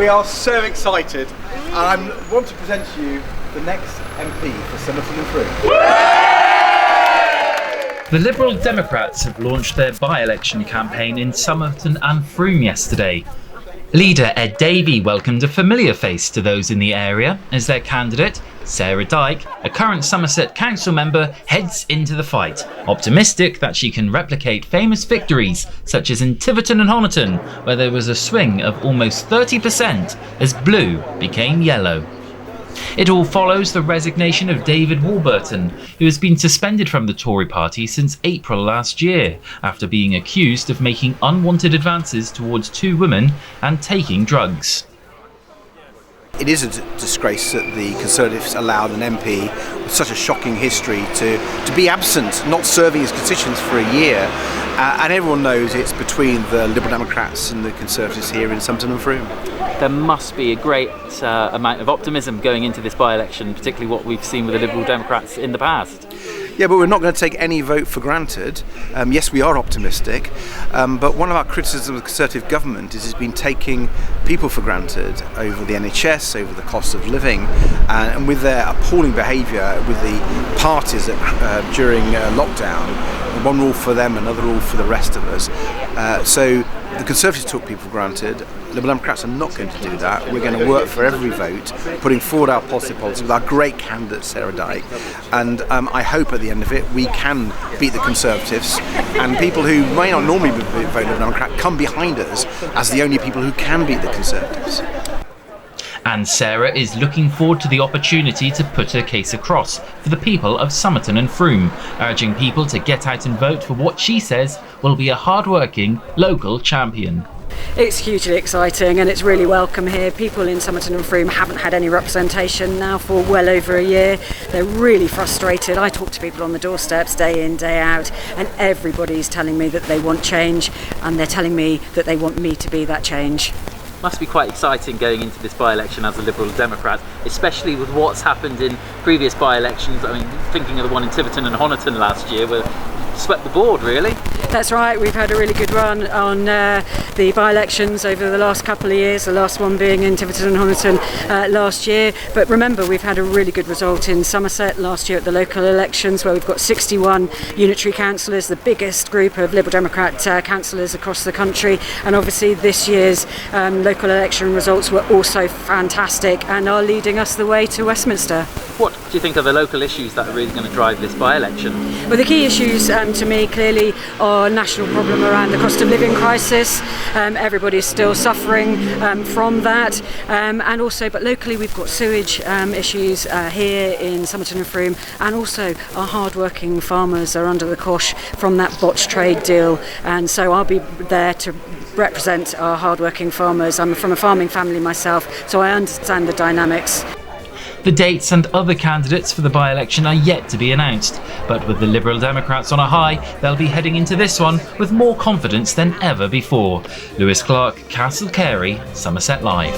We are so excited. I want to present to you the next MP for Somerton Frome. The Liberal Democrats have launched their by-election campaign in Somerton and Frome yesterday. Leader Ed Davey welcomed a familiar face to those in the area as their candidate, Sarah Dyke, a current Somerset council member, heads into the fight, optimistic that she can replicate famous victories such as in Tiverton and Honiton, where there was a swing of almost 30% as blue became yellow. It all follows the resignation of David Warburton, who has been suspended from the Tory party since April last year, after being accused of making unwanted advances towards two women and taking drugs. It is a disgrace that the Conservatives allowed an MP with such a shocking history to be absent, not serving his constituents for a year. And everyone knows it's between the Liberal Democrats and the Conservatives here in Somerton and Frome. There must be a great amount of optimism going into this by-election, particularly what we've seen with the Liberal Democrats in the past. Yeah, but we're not going to take any vote for granted. Yes, we are optimistic, but one of our criticisms of the Conservative government is it's been taking people for granted over the NHS, over the cost of living, and with their appalling behaviour with the parties during lockdown, one rule for them, another rule for the rest of us. So the Conservatives took people for granted. Liberal Democrats are not going to do that. We're going to work for every vote, putting forward our positive policy with our great candidate Sarah Dyke, and I hope at the end of it we can beat the Conservatives, and people who may not normally vote Liberal Democrat come behind us as the only people who can beat the Conservatives. And Sarah is looking forward to the opportunity to put her case across for the people of Somerton and Frome, urging people to get out and vote for what she says will be a hard-working local champion. It's hugely exciting and it's really welcome here. People in Somerton and Frome haven't had any representation now for well over a year. They're really frustrated. I talk to people on the doorsteps day in, day out, and everybody's telling me that they want change, and they're telling me that they want me to be that change. Must be quite exciting going into this by-election as a Liberal Democrat, especially with what's happened in previous by-elections. I mean, thinking of the one in Tiverton and Honiton last year, where swept the board, really. That's right, we've had a really good run on the by-elections over the last couple of years, the last one being in Tiverton and Honiton last year. But remember, we've had a really good result in Somerset last year at the local elections, where we've got 61 unitary councillors, the biggest group of Liberal Democrat councillors across the country. And obviously this year's local election results were also fantastic and are leading us the way to Westminster. What do you think are the local issues that are really going to drive this by-election? Well, the key issues to me clearly are a national problem around the cost of living crisis. Everybody's still suffering from that, and also, but locally we've got sewage issues here in Somerton and Frome, and also our hard-working farmers are under the cosh from that botched trade deal, and so I'll be there to represent our hard-working farmers. I'm from a farming family myself, so I understand the dynamics. The dates and other candidates for the by-election are yet to be announced, but with the Liberal Democrats on a high, they'll be heading into this one with more confidence than ever before. Lewis Clark, Castle Cary, Somerset Live.